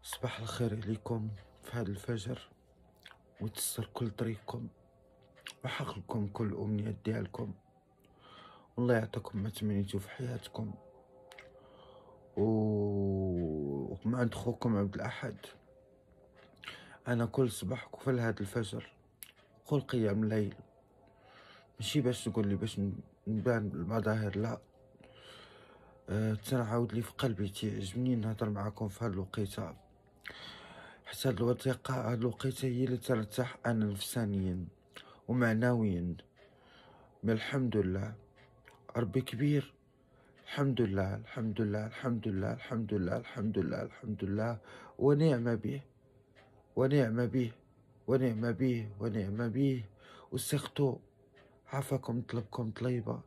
صباح الخير عليكم في هذا الفجر، ويتسر كل طريقكم ويحققكم كل أمنيات ديالكم، والله يعطيكم ما تمنيتو في حياتكم. ومع عند خوكم عبد الأحد. أنا كل صباح كفل هذا الفجر كل قيام الليل، ماشي باش تقول لي باش نبان بالمظاهر، لا. تنعاود لي في قلبي تعجبني نهضر معاكم في هاد الوقيته، حتى هاد الوثيقة هاد الوقيته هي اللي ترتاح أنا نفسانيا ومعنويا. من الحمد لله، ربي كبير. الحمد لله الحمد لله الحمد لله الحمد لله الحمد لله الحمد لله، ونعم به ونعم به ونعم به ونعم به. وسيختو عافاكم طلبكم طليبة،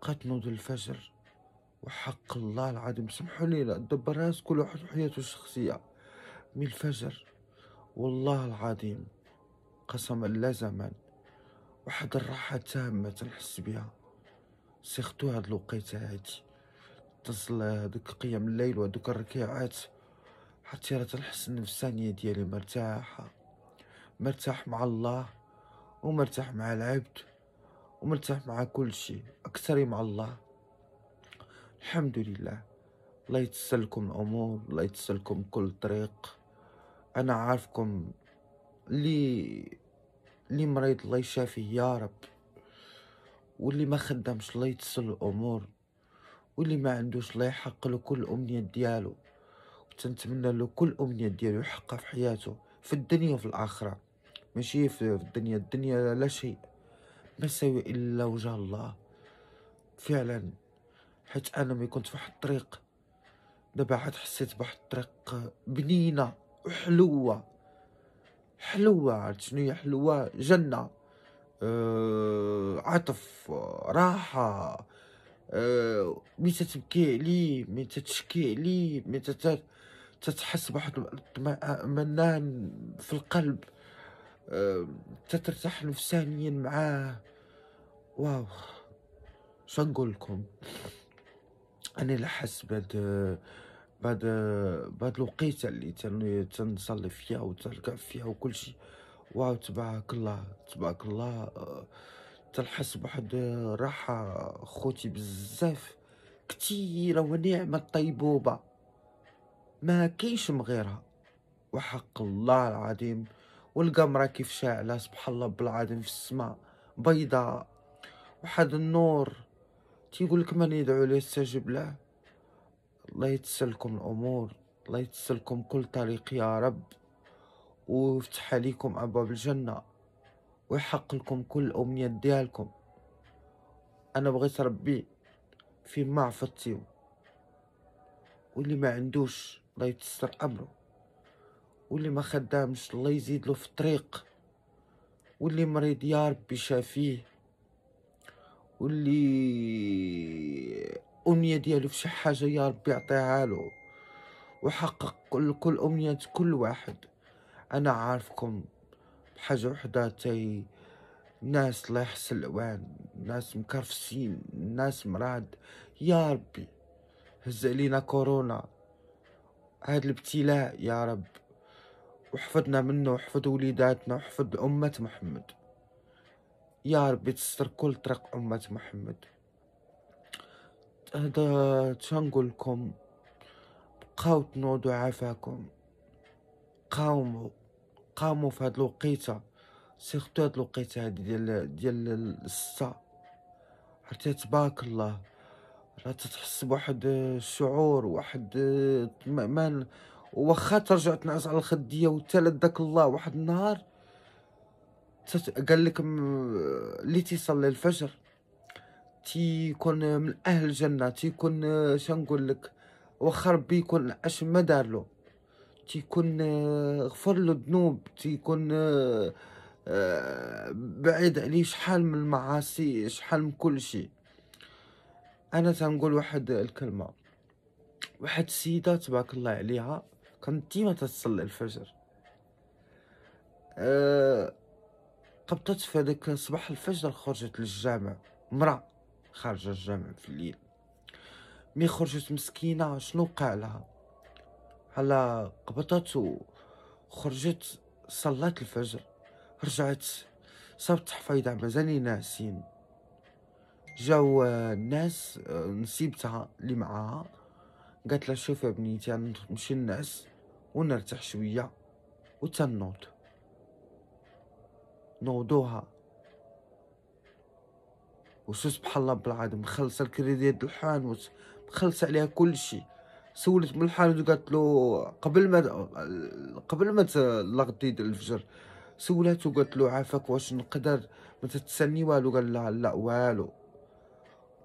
بقات نوض الفجر وحق الله العظيم سمحوا لي لا دبر راس كل واحد وحياته الشخصية. من الفجر والله العظيم قسما لا زمان واحد الراحة تامة تنحس بها. سيختو هاد الوقيته هادي تصل هادوك قيام الليل وهادوك الركيعات، حتى راه تنحس النفسانية ديالي مرتاحة، مرتاح مع الله ومرتاح مع العبد ومرتاح مع كل شيء، أكثر مع الله. الحمد لله. الله يتسلكم الأمور، الله يتسلكم كل طريق. أنا عارفكم اللي مريض الله يشافيه يا رب، واللي ما خدامش الله يتسل الأمور، واللي ما عندوش الله يحقق له كل أمنية ديالو، وتنتمنى له كل أمنية ديالو يحققها في حياته في الدنيا وفي الآخرة. ماشي في الدنيا لا شيء ما يساوي إلا وجه الله فعلا. حيت أنا ملي كنت في واحد الطريق، دابا عاد حسيت بواحد الطريق بنينة وحلوة. حلوة، عرفت شنو هي حلوة؟ جنة، عطف، راحة. ملي تتبكي عليه، ملي تتشكي عليه، ملي تتحس بواحد الاطمئنان في القلب، تترتاح نفسانيا معاه. واو، شنقول لكم؟ انا لحس بعد الوقيته اللي تنصلي فيها وتركع فيها وكل شيء. واو، تبارك الله تبارك الله. تنحس بواحد راحه خوتي بزاف كتيره ونعمه طيبوبه ما كاينش من غيرها، وحق الله العظيم. والقمرة كيف شاعلة سبحان الله بالعظيم في السماء بيضاء، واحد النور تيقول لك من يدعو ليه يستجب له. الله يتسلكم الأمور، الله يتسلكم كل طريق يا رب، ويفتح عليكم أبواب الجنة ويحقق لكم كل أمنية ديالكم. أنا بغيت ربي في ما عفتيو، واللي ما عندوش الله يتسر أمره، واللي ما خدامش الله يزيد له في الطريق، واللي مريض يا ربي شافيه، واللي أمنية ديالو في شي حاجة يا ربي يعطيها له ويحقق كل أمنيات كل واحد. أنا عارفكم بحاجة وحدة، ناس الله يحسن الأوان، ناس مكرفسين، ناس مراد. يا ربي هز علينا كورونا، هاد الابتلاء يا رب، وحفظنا منه وحفظ وليداتنا وحفظ أمة محمد. يا رب تستر كل طريق أمة محمد. هذا تنقول لكم؟ بقاو تنوضوا عافاكم، قاوموا في هاد الوقيته، سيرتو هاد الوقيته هادي ديال الستة. حتى تبارك الله راه تتحس بواحد الشعور، واحد اطمئنان. واخا ترجع تنعس على الخديه وتالت داك الله واحد النهار قال لك اللي تيصلي الفجر تيكون من اهل الجنه، تيكون شنقول لك، واخا ربي يكون اش ما دار له، تيكون غفر له الذنوب، تيكون بعيد عليه شحال من المعاصي، شحال من كل شيء. انا تنقول واحد الكلمه، واحد السيده تبارك الله عليها كانت ديما تصلي الفجر. قبطت في هذاك صباح الفجر خرجت للجامع، مرأة خارجه الجامع في الليل. مي خرجت مسكينه شنو وقع لها؟ هلا قبضت وخرجت، صلات الفجر، رجعت صبت حفيظة مازالي ناعسين. جاو الناس، نسيبتها اللي معاها، قالت لها شوفي يا بنيتي نمشي ننعس ونرتاح شويه وتنوض. نوضوها وشو سبحان الله بالعظيم، مخلصه الكريدي ديال الحانوت، مخلصه عليها كلشي. سولت من الحانوت قالت له قبل ما الغدي ديال الفجر، سولاتو قالت له عافاك واش نقدر ما تتسني والو؟ قال لها لا والو.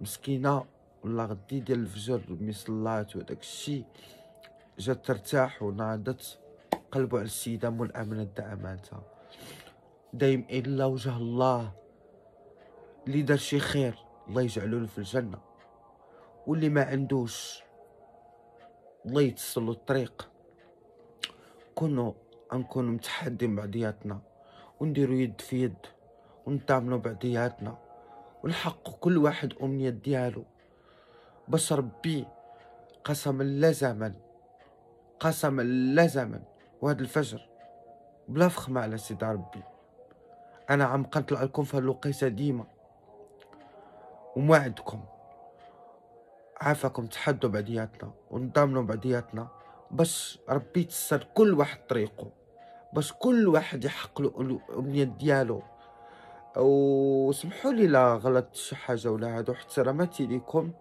مسكينه والله غدي ديال الفجر ملي صلات وداك الشي جات ترتاح وناضت. قلبوا على السيده ملأمنة دعماتها. دايم الا وجه الله، اللي دار شي خير الله يجعلو له في الجنه، واللي ما عندوش الله يتسلو الطريق. نكونوا متحدين بعضياتنا ونديرو يد في يد ونتعاملوا بعضياتنا ونحققوا كل واحد امنية ديالو، باش ربي قسما لا زمن قسما لا زمن وهاد الفجر بلا فخمة على سيدي ربي. انا عم قنطلع لكم في هالوقيته ديما وموعدكم عافاكم تحدوا بعضياتنا ونضامنوا بعضياتنا باش ربي يتسر كل واحد طريقه، باش كل واحد يحقق له الامنية ديالو. وسمحوا لي لا غلطت شي حاجه ولا هادو، احتراماتي ليكم.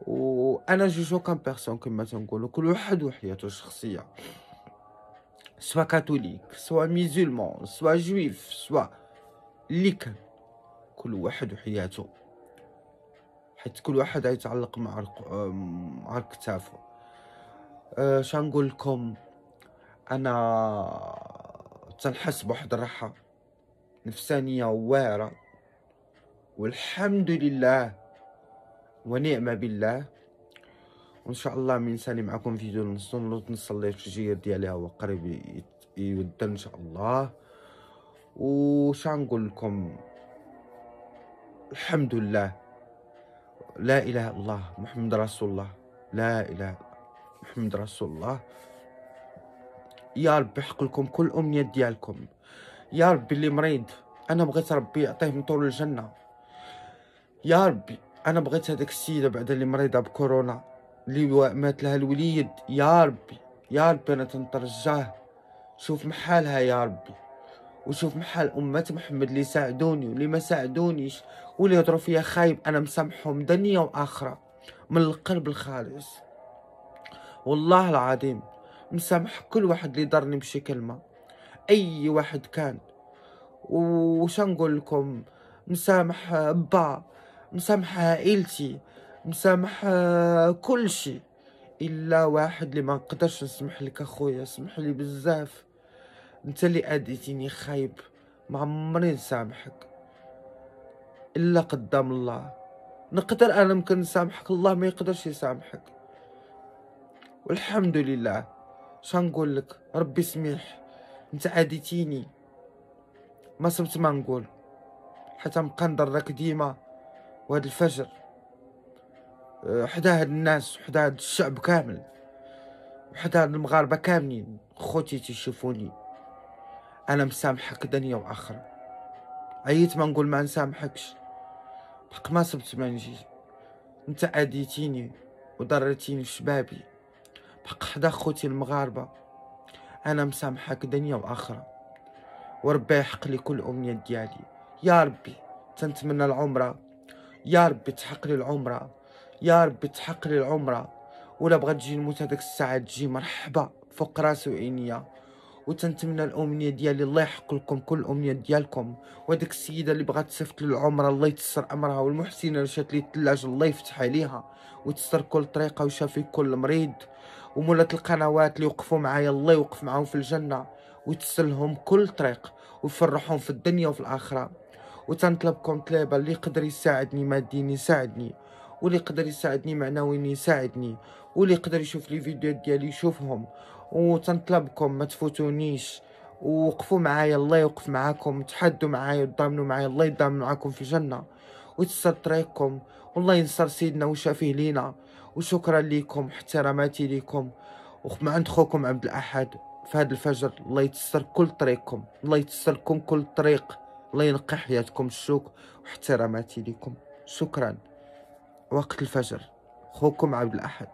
وانا جوجو كان بيرسون كما تنقولوا، كل واحد وحياته الشخصيه، سوا كاثوليك سوا ميزولمون سوا جويف سوا اللي كان، كل واحد وحياته، حيت كل واحد يتعلق مع كتافه. شنقول لكم، انا تنحس بواحد الراحه نفسانيه واعره، والحمد لله ونعم بالله. وان شاء الله من نسالي معكم فيديو نصلي الفجر ديالي هو قريب يودن ان شاء الله. وش نقول لكم، الحمد لله، لا اله الا الله محمد رسول الله، لا اله محمد رسول الله. يا ربي يحقق لكم كل امنيه ديالكم. يا ربي اللي مريض انا بغيت ربي يعطيه من طول الجنه. يا ربي انا بغيت هذاك السيده بعد اللي مريضه بكورونا اللي مات لها الوليد، يا ربي يا ربي انا تنترجاه شوف محالها يا ربي، وشوف محال أمة محمد اللي ساعدوني واللي ما ساعدونيش واللي يهضروا فيا خايب، أنا مسامحهم دنيا وآخرة من القلب الخالص، والله العظيم مسامح كل واحد اللي ضرني بشي كلمة، أي واحد كان. وش نقول لكم، مسامح با، مسامح عائلتي، مسامح كل شي، إلا واحد اللي ما نقدرش نسمح لك أخويا، اسمح لي بزاف، انت اللي اديتيني خايب، ما عمري نسامحك الا قدام الله. نقدر انا ممكن نسامحك، الله ما يقدرش يسامحك. والحمد لله، شنقول لك، ربي سميح، انت عاديتيني ما صبت ما نقول، حتى نبقى نضرك ديما وهاد الفجر حدا هاد الناس وحدا هاد الشعب كامل وحدا هاد المغاربه كاملين خوتي تيشوفوني. انا مسامحك دنيا واخره، عييت ما نقول ما نسامحكش، حق ما صبت ما نجي، انت عاديتيني وضرتيني في شبابي بحق حدا خوتي المغاربه. انا مسامحك دنيا واخره، وربي يحق لي كل امنيه ديالي. يا ربي تنتمنى العمره، يا ربي تحق لي العمره، يا ربي تحق لي العمره، ولا بغات تجي نموت هذاك الساعه تجي مرحبا فوق راسي وعينيا. وتنتمنى الامنيه ديالي الله يحق لكم كل الامنيه ديالكم. وديك السيده اللي بغات تصيفط لي العمره الله يتسر امرها، والمحسنه اللي شات لي الثلاجه الله يفتح عليها ويتسر كل طريقه ويشافي كل مريض. ومولات القنوات اللي وقفوا معايا الله يوقف معاهم في الجنه ويتسر لهم كل طريق ويفرحهم في الدنيا وفي الاخره. وتنطلبكم طلبه، اللي يقدر يساعدني ماديا يساعدني، واللي يقدر يساعدني معنويا يساعدني، واللي يقدر يشوف لي فيديوهات ديالي يشوفهم. وتنطلبكم ما تفوتونيش، ووقفوا معايا الله يوقف معاكم، تحدوا معايا وتضامنوا معايا الله يضامن معاكم في الجنه ويتسر طريقكم، والله ينصر سيدنا وشافيه لينا. وشكرا لكم، احتراماتي لكم، ومع عند خوكم عبد الأحد في هذا الفجر. الله يتسر كل طريقكم، الله يتسر لكم كل طريق، الله ينقي حياتكم الشوك واحتراماتي لكم. شكرا. وقت الفجر، خوكم عبد الأحد.